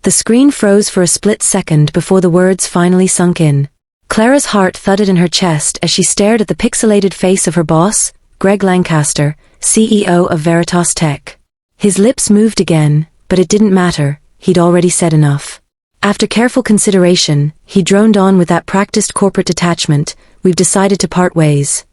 The screen froze for a split second before the words finally sunk in. Clara's heart thudded in her chest as she stared at the pixelated face of her boss, Greg Lancaster, CEO of Veritas Tech. His lips moved again, but it didn't matter, he'd already said enough. After careful consideration, he droned on with that practiced corporate detachment, "We've decided to part ways."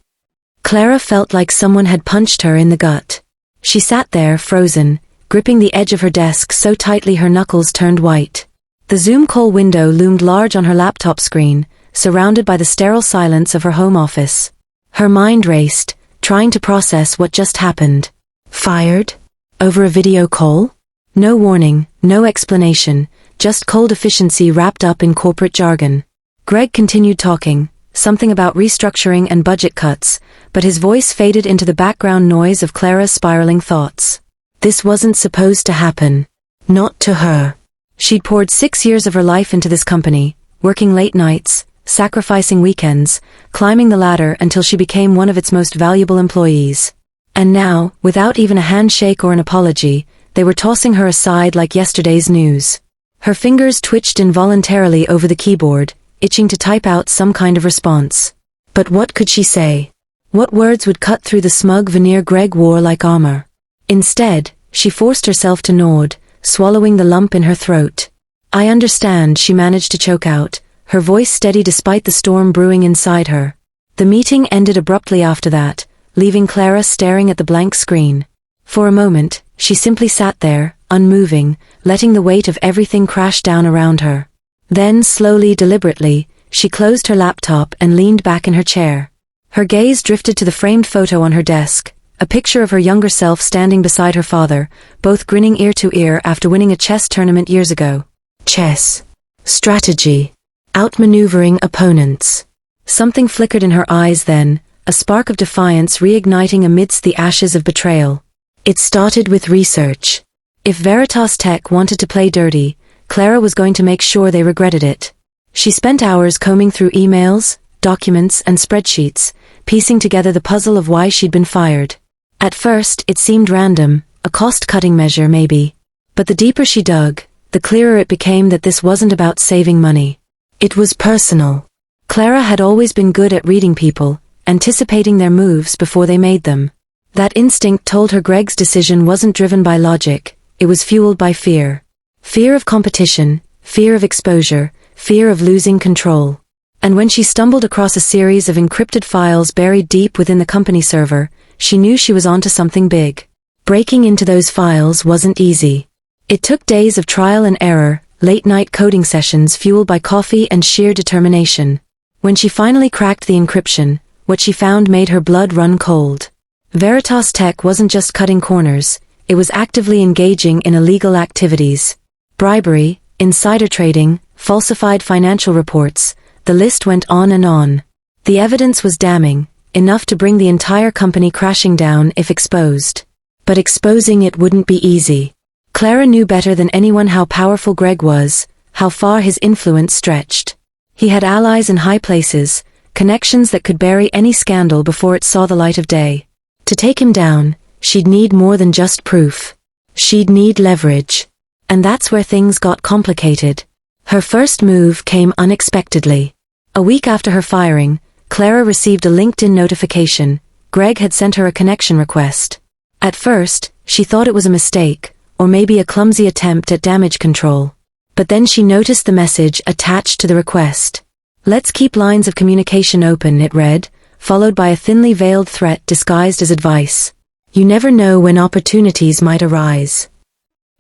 Clara felt like someone had punched her in the gut. She sat there, frozen, gripping the edge of her desk so tightly her knuckles turned white. The Zoom call window loomed large on her laptop screen, surrounded by the sterile silence of her home office. Her mind raced, trying to process what just happened. Fired? Over a video call? No warning, no explanation, just cold efficiency wrapped up in corporate jargon. Greg continued talking, something about restructuring and budget cuts, but his voice faded into the background noise of Clara's spiraling thoughts. This wasn't supposed to happen. Not to her. She'd poured 6 years of her life into this company, working late nights, sacrificing weekends, climbing the ladder until she became one of its most valuable employees. And now, without even a handshake or an apology, they were tossing her aside like yesterday's news. Her fingers twitched involuntarily over the keyboard, itching to type out some kind of response. But what could she say? What words would cut through the smug veneer Greg wore like armor? Instead, she forced herself to nod, swallowing the lump in her throat. "I understand," she managed to choke out, her voice steady despite the storm brewing inside her. The meeting ended abruptly after that, leaving Clara staring at the blank screen. For a moment, she simply sat there, unmoving, letting the weight of everything crash down around her. Then, slowly, deliberately, she closed her laptop and leaned back in her chair. Her gaze drifted to the framed photo on her desk, a picture of her younger self standing beside her father, both grinning ear to ear after winning a chess tournament years ago. Chess. Strategy. Outmaneuvering opponents. Something flickered in her eyes then, a spark of defiance reigniting amidst the ashes of betrayal. It started with research. If Veritas Tech wanted to play dirty, Clara was going to make sure they regretted it. She spent hours combing through emails, documents, and spreadsheets, piecing together the puzzle of why she'd been fired. At first, it seemed random, a cost-cutting measure maybe. But the deeper she dug, the clearer it became that this wasn't about saving money. It was personal. Clara had always been good at reading people, anticipating their moves before they made them. That instinct told her Greg's decision wasn't driven by logic, it was fueled by fear. Fear of competition, fear of exposure, fear of losing control. And when she stumbled across a series of encrypted files buried deep within the company server, she knew she was onto something big. Breaking into those files wasn't easy. It took days of trial and error, late-night coding sessions fueled by coffee and sheer determination. When she finally cracked the encryption, what she found made her blood run cold. Veritas Tech wasn't just cutting corners, it was actively engaging in illegal activities. Bribery, insider trading, falsified financial reports, the list went on and on. The evidence was damning, enough to bring the entire company crashing down if exposed. But exposing it wouldn't be easy. Clara knew better than anyone how powerful Greg was, how far his influence stretched. He had allies in high places, connections that could bury any scandal before it saw the light of day. To take him down, she'd need more than just proof. She'd need leverage. And that's where things got complicated. Her first move came unexpectedly. A week after her firing, Clara received a LinkedIn notification. Greg had sent her a connection request. At first, she thought it was a mistake, or maybe a clumsy attempt at damage control. But then she noticed the message attached to the request. "Let's keep lines of communication open," it read, followed by a thinly veiled threat disguised as advice. "You never know when opportunities might arise."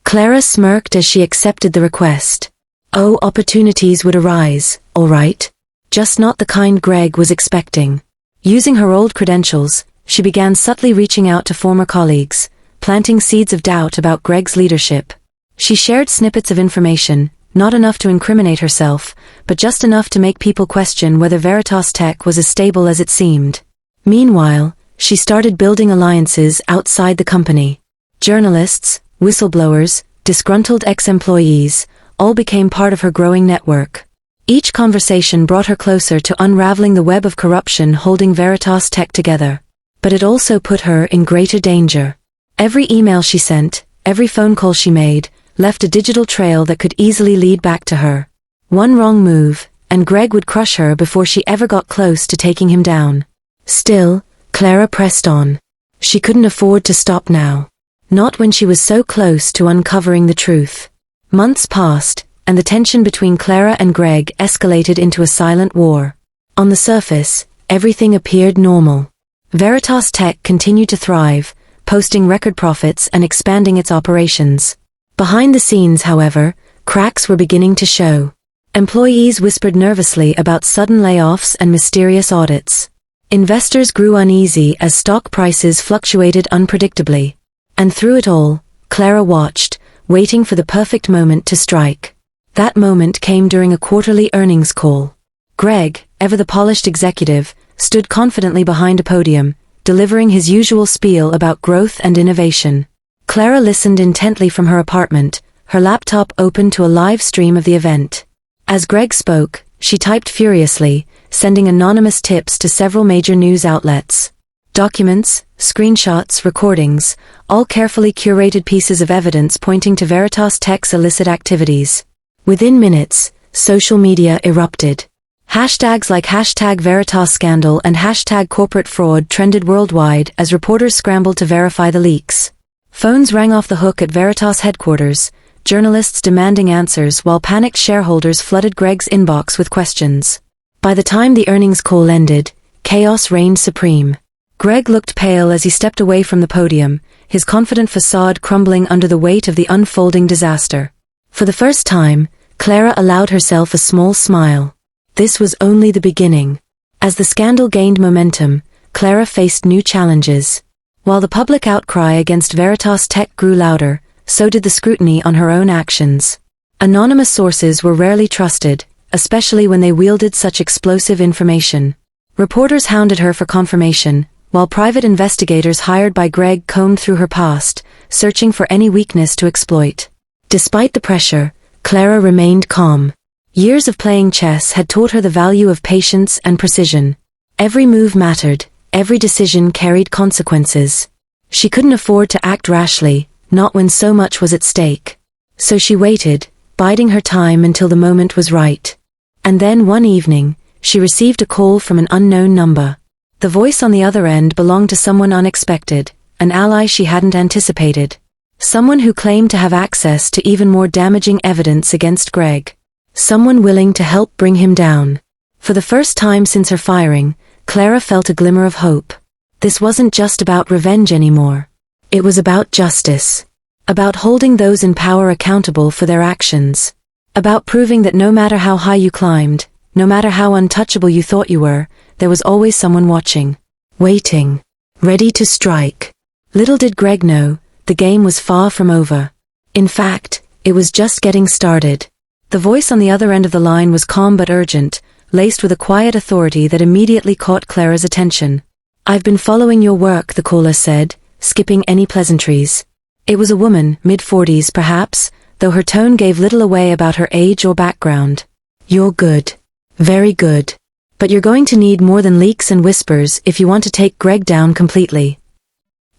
Clara smirked as she accepted the request. Oh, opportunities would arise, all right. Just not the kind Greg was expecting. Using her old credentials, she began subtly reaching out to former colleagues, planting seeds of doubt about Greg's leadership. She shared snippets of information, not enough to incriminate herself, but just enough to make people question whether Veritas Tech was as stable as it seemed. Meanwhile, she started building alliances outside the company. Journalists, whistleblowers, disgruntled ex-employees, all became part of her growing network. Each conversation brought her closer to unraveling the web of corruption holding Veritas Tech together. But it also put her in greater danger. Every email she sent, every phone call she made, left a digital trail that could easily lead back to her. One wrong move, and Greg would crush her before she ever got close to taking him down. Still, Clara pressed on. She couldn't afford to stop now. Not when she was so close to uncovering the truth. Months passed, and the tension between Clara and Greg escalated into a silent war. On the surface, everything appeared normal. Veritas Tech continued to thrive, posting record profits and expanding its operations. Behind the scenes, however, cracks were beginning to show. Employees whispered nervously about sudden layoffs and mysterious audits. Investors grew uneasy as stock prices fluctuated unpredictably. And through it all, Clara watched, waiting for the perfect moment to strike. That moment came during a quarterly earnings call. Greg, ever the polished executive, stood confidently behind a podium, delivering his usual spiel about growth and innovation. Clara listened intently from her apartment, her laptop open to a live stream of the event. As Greg spoke, she typed furiously, sending anonymous tips to several major news outlets. Documents, screenshots, recordings, all carefully curated pieces of evidence pointing to Veritas Tech's illicit activities. Within minutes, social media erupted. Hashtags like #VeritasScandal and #corporate fraud trended worldwide as reporters scrambled to verify the leaks. Phones rang off the hook at Veritas headquarters, journalists demanding answers while panicked shareholders flooded Greg's inbox with questions. By the time the earnings call ended, chaos reigned supreme. Greg looked pale as he stepped away from the podium, his confident facade crumbling under the weight of the unfolding disaster. For the first time, Clara allowed herself a small smile. This was only the beginning. As the scandal gained momentum, Clara faced new challenges. While the public outcry against Veritas Tech grew louder, so did the scrutiny on her own actions. Anonymous sources were rarely trusted, especially when they wielded such explosive information. Reporters hounded her for confirmation, while private investigators hired by Greg combed through her past, searching for any weakness to exploit. Despite the pressure, Clara remained calm. Years of playing chess had taught her the value of patience and precision. Every move mattered, every decision carried consequences. She couldn't afford to act rashly, not when so much was at stake. So she waited, biding her time until the moment was right. And then one evening, she received a call from an unknown number. The voice on the other end belonged to someone unexpected, an ally she hadn't anticipated. Someone who claimed to have access to even more damaging evidence against Greg. Someone willing to help bring him down. For the first time since her firing, Clara felt a glimmer of hope. This wasn't just about revenge anymore. It was about justice. About holding those in power accountable for their actions. About proving that no matter how high you climbed, no matter how untouchable you thought you were, there was always someone watching. Waiting. Ready to strike. Little did Greg know, the game was far from over. In fact, it was just getting started. The voice on the other end of the line was calm but urgent, laced with a quiet authority that immediately caught Clara's attention. "I've been following your work," the caller said, skipping any pleasantries. It was a woman, mid-40s perhaps, though her tone gave little away about her age or background. "You're good. Very good. But you're going to need more than leaks and whispers if you want to take Greg down completely."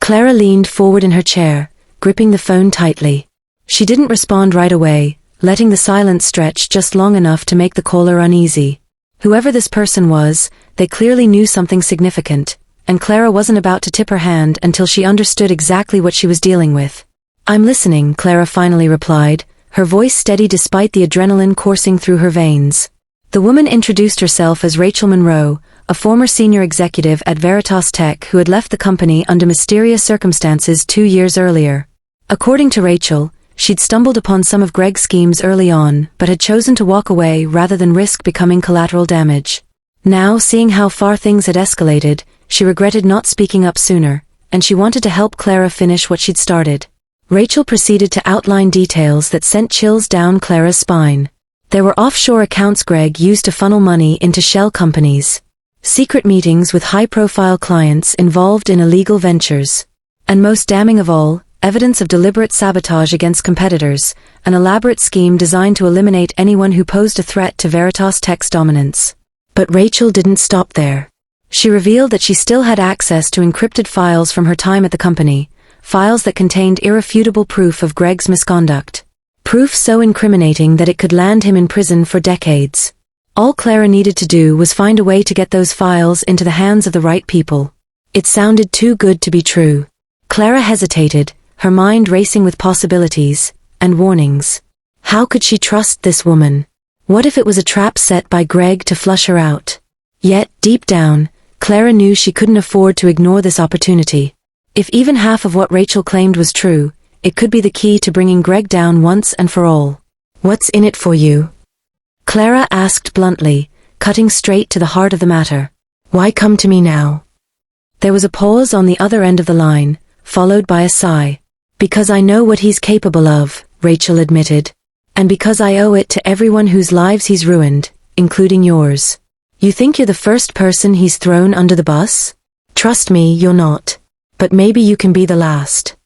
Clara leaned forward in her chair, gripping the phone tightly. She didn't respond right away, letting the silence stretch just long enough to make the caller uneasy. Whoever this person was, they clearly knew something significant, and Clara wasn't about to tip her hand until she understood exactly what she was dealing with. "I'm listening," Clara finally replied, her voice steady despite the adrenaline coursing through her veins. The woman introduced herself as Rachel Monroe, a former senior executive at Veritas Tech who had left the company under mysterious circumstances 2 years earlier. According to Rachel, she'd stumbled upon some of Greg's schemes early on, but had chosen to walk away rather than risk becoming collateral damage. Now, seeing how far things had escalated, she regretted not speaking up sooner, and she wanted to help Clara finish what she'd started. Rachel proceeded to outline details that sent chills down Clara's spine. There were offshore accounts Greg used to funnel money into shell companies. Secret meetings with high-profile clients involved in illegal ventures. And most damning of all, evidence of deliberate sabotage against competitors, an elaborate scheme designed to eliminate anyone who posed a threat to Veritas Tech's dominance. But Rachel didn't stop there. She revealed that she still had access to encrypted files from her time at the company, files that contained irrefutable proof of Greg's misconduct. Proof so incriminating that it could land him in prison for decades. All Clara needed to do was find a way to get those files into the hands of the right people. It sounded too good to be true. Clara hesitated, her mind racing with possibilities and warnings. How could she trust this woman? What if it was a trap set by Greg to flush her out? Yet, deep down, Clara knew she couldn't afford to ignore this opportunity. If even half of what Rachel claimed was true, it could be the key to bringing Greg down once and for all. What's in it for you? Clara asked bluntly, cutting straight to the heart of the matter. Why come to me now? There was a pause on the other end of the line, followed by a sigh. Because I know what he's capable of, Rachel admitted. And because I owe it to everyone whose lives he's ruined, including yours. You think you're the first person he's thrown under the bus? Trust me, you're not. But maybe you can be the last.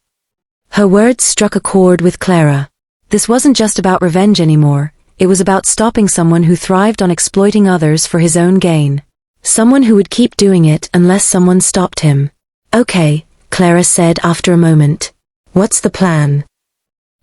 Her words struck a chord with Clara. This wasn't just about revenge anymore, it was about stopping someone who thrived on exploiting others for his own gain. Someone who would keep doing it unless someone stopped him. Okay, Clara said after a moment. What's the plan?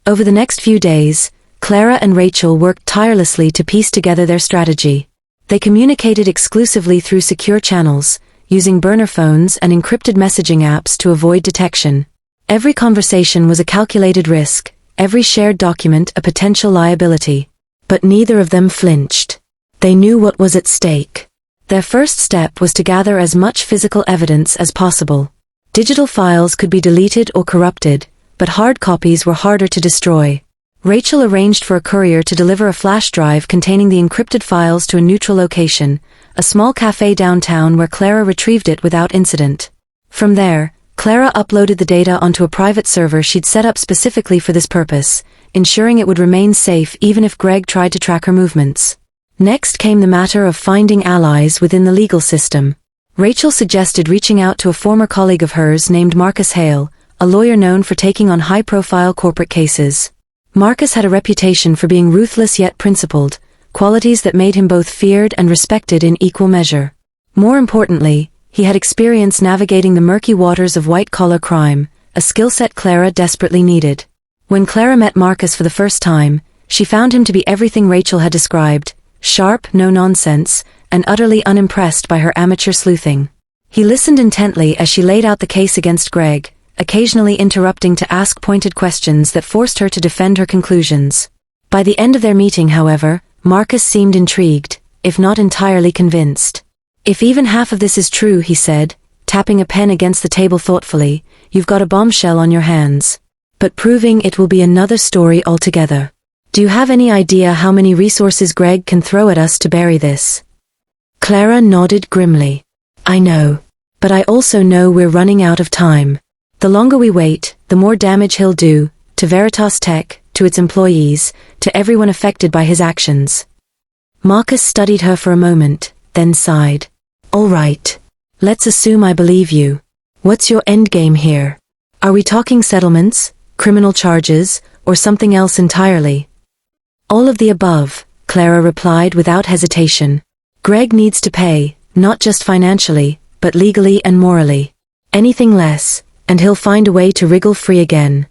Over the next few days, Clara and Rachel worked tirelessly to piece together their strategy. They communicated exclusively through secure channels, using burner phones and encrypted messaging apps to avoid detection. Every conversation was a calculated risk, every shared document a potential liability. But neither of them flinched. They knew what was at stake. Their first step was to gather as much physical evidence as possible. Digital files could be deleted or corrupted, but hard copies were harder to destroy. Rachel arranged for a courier to deliver a flash drive containing the encrypted files to a neutral location, a small cafe downtown where Clara retrieved it without incident. From there, Clara uploaded the data onto a private server she'd set up specifically for this purpose, ensuring it would remain safe even if Greg tried to track her movements. Next came the matter of finding allies within the legal system. Rachel suggested reaching out to a former colleague of hers named Marcus Hale, a lawyer known for taking on high-profile corporate cases. Marcus had a reputation for being ruthless yet principled, qualities that made him both feared and respected in equal measure. More importantly, he had experience navigating the murky waters of white-collar crime, a skill set Clara desperately needed. When Clara met Marcus for the first time, she found him to be everything Rachel had described, sharp, no-nonsense, and utterly unimpressed by her amateur sleuthing. He listened intently as she laid out the case against Greg, occasionally interrupting to ask pointed questions that forced her to defend her conclusions. By the end of their meeting, however, Marcus seemed intrigued, if not entirely convinced. If even half of this is true, he said, tapping a pen against the table thoughtfully, you've got a bombshell on your hands. But proving it will be another story altogether. Do you have any idea how many resources Greg can throw at us to bury this? Clara nodded grimly. I know. But I also know we're running out of time. The longer we wait, the more damage he'll do, to Veritas Tech, to its employees, to everyone affected by his actions. Marcus studied her for a moment, then sighed. All right. Let's assume I believe you. What's your endgame here? Are we talking settlements, criminal charges, or something else entirely? All of the above, Clara replied without hesitation. Greg needs to pay, not just financially, but legally and morally. Anything less, and he'll find a way to wriggle free again.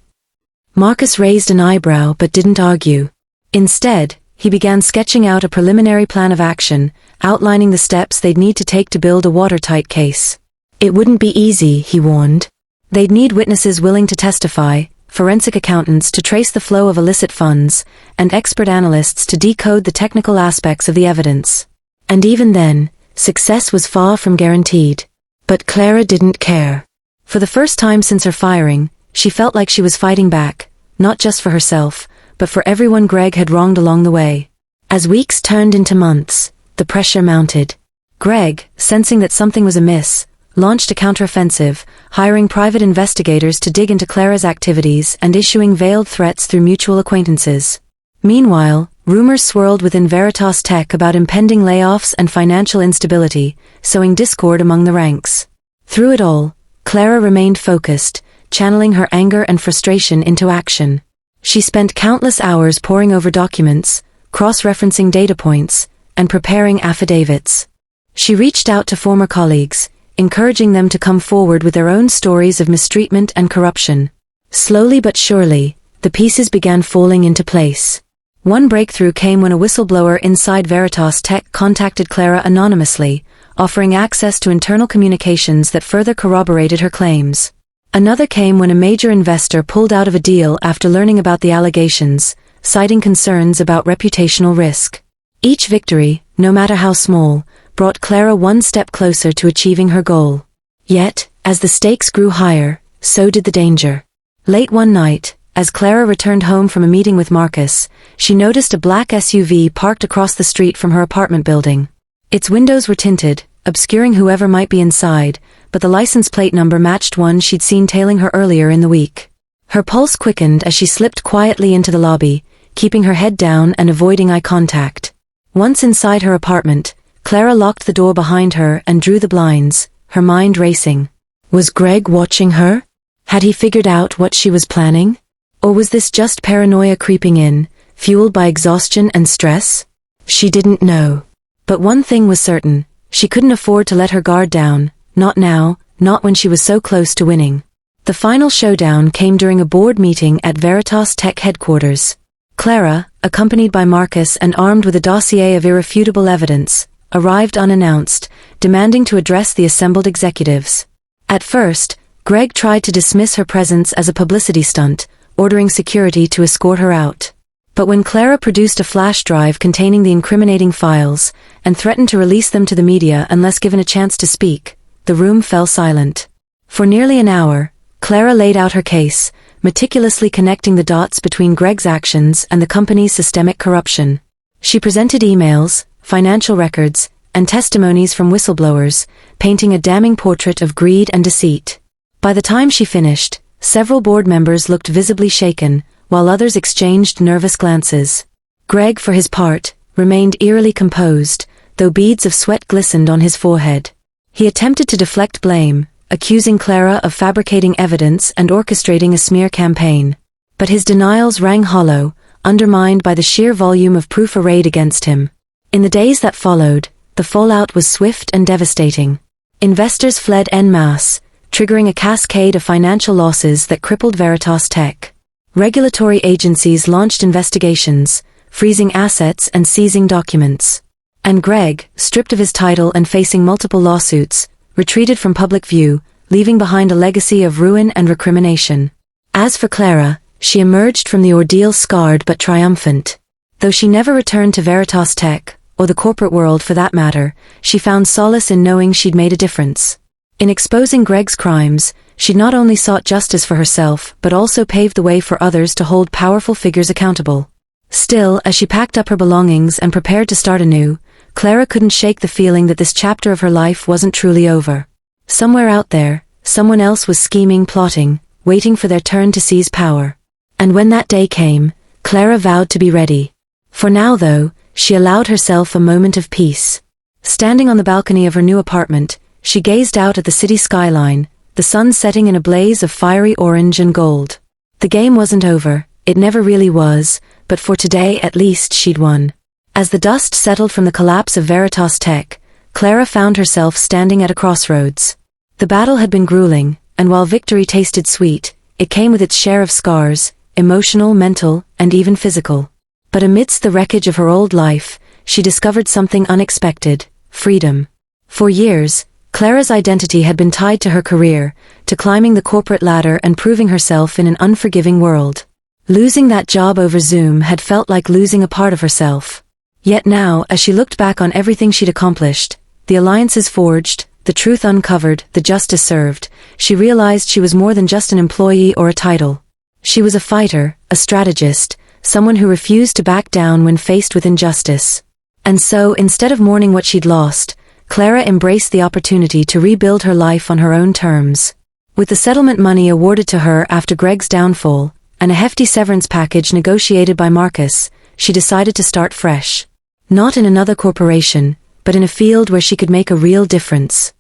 Marcus raised an eyebrow but didn't argue. Instead, he began sketching out a preliminary plan of action, outlining the steps they'd need to take to build a watertight case. It wouldn't be easy, he warned. They'd need witnesses willing to testify, forensic accountants to trace the flow of illicit funds, and expert analysts to decode the technical aspects of the evidence. And even then, success was far from guaranteed. But Clara didn't care. For the first time since her firing, she felt like she was fighting back, not just for herself, but for everyone Greg had wronged along the way. As weeks turned into months, the pressure mounted. Greg, sensing that something was amiss, launched a counteroffensive, hiring private investigators to dig into Clara's activities and issuing veiled threats through mutual acquaintances. Meanwhile, rumors swirled within Veritas Tech about impending layoffs and financial instability, sowing discord among the ranks. Through it all, Clara remained focused, channeling her anger and frustration into action. She spent countless hours poring over documents, cross-referencing data points, and preparing affidavits. She reached out to former colleagues, encouraging them to come forward with their own stories of mistreatment and corruption. Slowly but surely, the pieces began falling into place. One breakthrough came when a whistleblower inside Veritas Tech contacted Clara anonymously, offering access to internal communications that further corroborated her claims. Another came when a major investor pulled out of a deal after learning about the allegations, citing concerns about reputational risk. Each victory, no matter how small, brought Clara one step closer to achieving her goal. Yet, as the stakes grew higher, so did the danger. Late one night, as Clara returned home from a meeting with Marcus, she noticed a black SUV parked across the street from her apartment building. Its windows were tinted, obscuring whoever might be inside, but the license plate number matched one she'd seen tailing her earlier in the week. Her pulse quickened as she slipped quietly into the lobby, keeping her head down and avoiding eye contact. Once inside her apartment, Clara locked the door behind her and drew the blinds, her mind racing. Was Greg watching her? Had he figured out what she was planning? Or was this just paranoia creeping in, fueled by exhaustion and stress? She didn't know. But one thing was certain, she couldn't afford to let her guard down, not now, not when she was so close to winning. The final showdown came during a board meeting at Veritas Tech headquarters. Clara, accompanied by Marcus and armed with a dossier of irrefutable evidence, arrived unannounced, demanding to address the assembled executives. At first, Greg tried to dismiss her presence as a publicity stunt, ordering security to escort her out. But when Clara produced a flash drive containing the incriminating files, and threatened to release them to the media unless given a chance to speak, the room fell silent. For nearly an hour, Clara laid out her case, meticulously connecting the dots between Greg's actions and the company's systemic corruption. She presented emails, financial records, and testimonies from whistleblowers, painting a damning portrait of greed and deceit. By the time she finished, several board members looked visibly shaken, while others exchanged nervous glances. Greg, for his part, remained eerily composed, though beads of sweat glistened on his forehead. He attempted to deflect blame, accusing Clara of fabricating evidence and orchestrating a smear campaign. But his denials rang hollow, undermined by the sheer volume of proof arrayed against him. In the days that followed, the fallout was swift and devastating. Investors fled en masse, triggering a cascade of financial losses that crippled Veritas Tech. Regulatory agencies launched investigations, freezing assets and seizing documents. And Greg, stripped of his title and facing multiple lawsuits, retreated from public view, leaving behind a legacy of ruin and recrimination. As for Clara, she emerged from the ordeal scarred but triumphant. Though she never returned to Veritas Tech, or the corporate world for that matter, she found solace in knowing she'd made a difference. In exposing Greg's crimes, she'd not only sought justice for herself but also paved the way for others to hold powerful figures accountable. Still, as she packed up her belongings and prepared to start anew, Clara couldn't shake the feeling that this chapter of her life wasn't truly over. Somewhere out there, someone else was scheming, plotting, waiting for their turn to seize power. And when that day came, Clara vowed to be ready. For now, though, she allowed herself a moment of peace. Standing on the balcony of her new apartment, she gazed out at the city skyline, the sun setting in a blaze of fiery orange and gold. The game wasn't over, it never really was, but for today at least she'd won. As the dust settled from the collapse of Veritas Tech, Clara found herself standing at a crossroads. The battle had been grueling, and while victory tasted sweet, it came with its share of scars, emotional, mental, and even physical. But amidst the wreckage of her old life, she discovered something unexpected: freedom. For years, Clara's identity had been tied to her career, to climbing the corporate ladder and proving herself in an unforgiving world. Losing that job over Zoom had felt like losing a part of herself. Yet now, as she looked back on everything she'd accomplished, the alliances forged, the truth uncovered, the justice served, she realized she was more than just an employee or a title. She was a fighter, a strategist, someone who refused to back down when faced with injustice. And so, instead of mourning what she'd lost, Clara embraced the opportunity to rebuild her life on her own terms. With the settlement money awarded to her after Greg's downfall, and a hefty severance package negotiated by Marcus, she decided to start fresh. Not in another corporation, but in a field where she could make a real difference.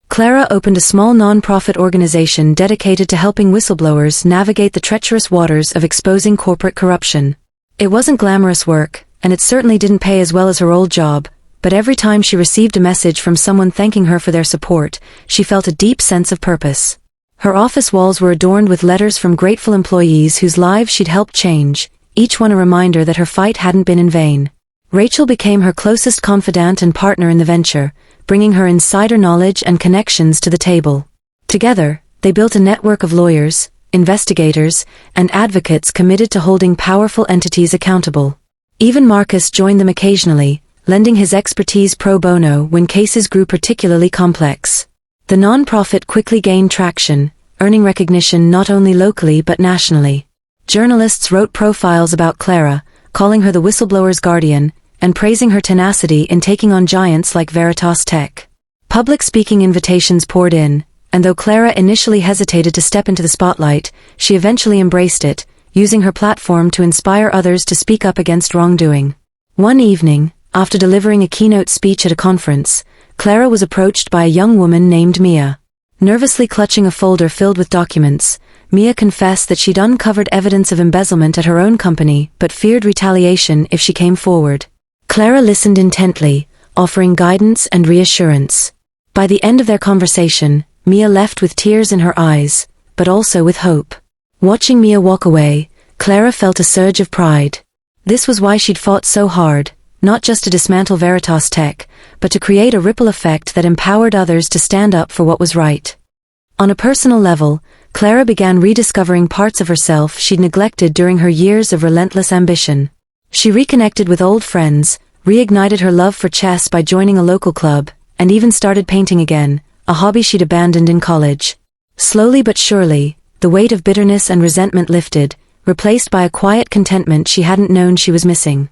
Clara opened a small non-profit organization dedicated to helping whistleblowers navigate the treacherous waters of exposing corporate corruption. It wasn't glamorous work, and it certainly didn't pay as well as her old job, but every time she received a message from someone thanking her for their support, she felt a deep sense of purpose. Her office walls were adorned with letters from grateful employees whose lives she'd helped change, each one a reminder that her fight hadn't been in vain. Rachel became her closest confidant and partner in the venture, bringing her insider knowledge and connections to the table. Together, they built a network of lawyers, investigators, and advocates committed to holding powerful entities accountable. Even Marcus joined them occasionally, lending his expertise pro bono when cases grew particularly complex. The non-profit quickly gained traction, earning recognition not only locally but nationally. Journalists wrote profiles about Clara, calling her the whistleblower's guardian, and praising her tenacity in taking on giants like Veritas Tech. Public speaking invitations poured in, and though Clara initially hesitated to step into the spotlight, she eventually embraced it, using her platform to inspire others to speak up against wrongdoing. One evening, after delivering a keynote speech at a conference, Clara was approached by a young woman named Mia. Nervously clutching a folder filled with documents, Mia confessed that she'd uncovered evidence of embezzlement at her own company but feared retaliation if she came forward. Clara listened intently, offering guidance and reassurance. By the end of their conversation, Mia left with tears in her eyes, but also with hope. Watching Mia walk away, Clara felt a surge of pride. This was why she'd fought so hard, not just to dismantle Veritas Tech, but to create a ripple effect that empowered others to stand up for what was right. On a personal level, Clara began rediscovering parts of herself she'd neglected during her years of relentless ambition. She reconnected with old friends, reignited her love for chess by joining a local club, and even started painting again, a hobby she'd abandoned in college. Slowly but surely, the weight of bitterness and resentment lifted, replaced by a quiet contentment she hadn't known she was missing.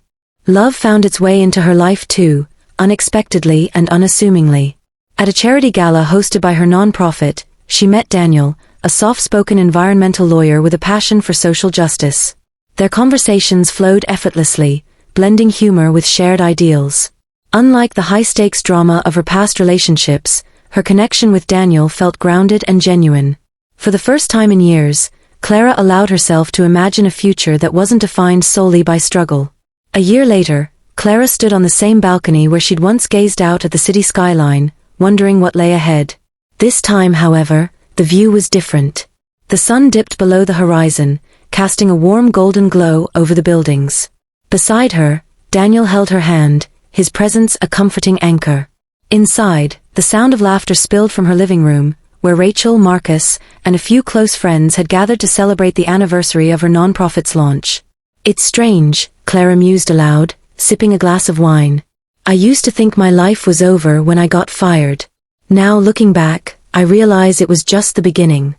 Love found its way into her life too, unexpectedly and unassumingly. At a charity gala hosted by her non-profit, she met Daniel, a soft-spoken environmental lawyer with a passion for social justice. Their conversations flowed effortlessly, blending humor with shared ideals. Unlike the high-stakes drama of her past relationships, her connection with Daniel felt grounded and genuine. For the first time in years, Clara allowed herself to imagine a future that wasn't defined solely by struggle. A year later, Clara stood on the same balcony where she'd once gazed out at the city skyline, wondering what lay ahead. This time, however, the view was different. The sun dipped below the horizon, casting a warm golden glow over the buildings. Beside her, Daniel held her hand, his presence a comforting anchor. Inside, the sound of laughter spilled from her living room, where Rachel, Marcus, and a few close friends had gathered to celebrate the anniversary of her non-profit's launch. "It's strange," Clara mused aloud, sipping a glass of wine. "I used to think my life was over when I got fired. Now looking back, I realize it was just the beginning."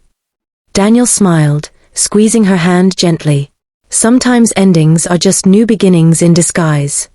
Daniel smiled, squeezing her hand gently. "Sometimes endings are just new beginnings in disguise."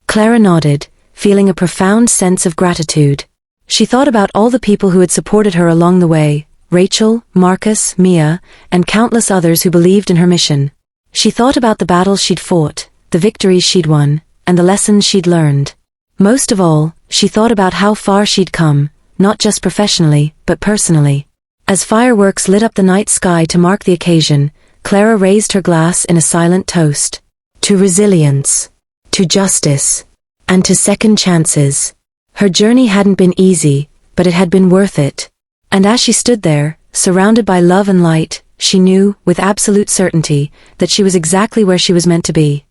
Clara nodded, feeling a profound sense of gratitude. She thought about all the people who had supported her along the way, Rachel, Marcus, Mia, and countless others who believed in her mission. She thought about the battles she'd fought, the victories she'd won, and the lessons she'd learned. Most of all, she thought about how far she'd come, not just professionally, but personally. As fireworks lit up the night sky to mark the occasion, Clara raised her glass in a silent toast. To resilience, to justice, and to second chances. Her journey hadn't been easy, but it had been worth it. And as she stood there, surrounded by love and light, she knew, with absolute certainty, that she was exactly where she was meant to be.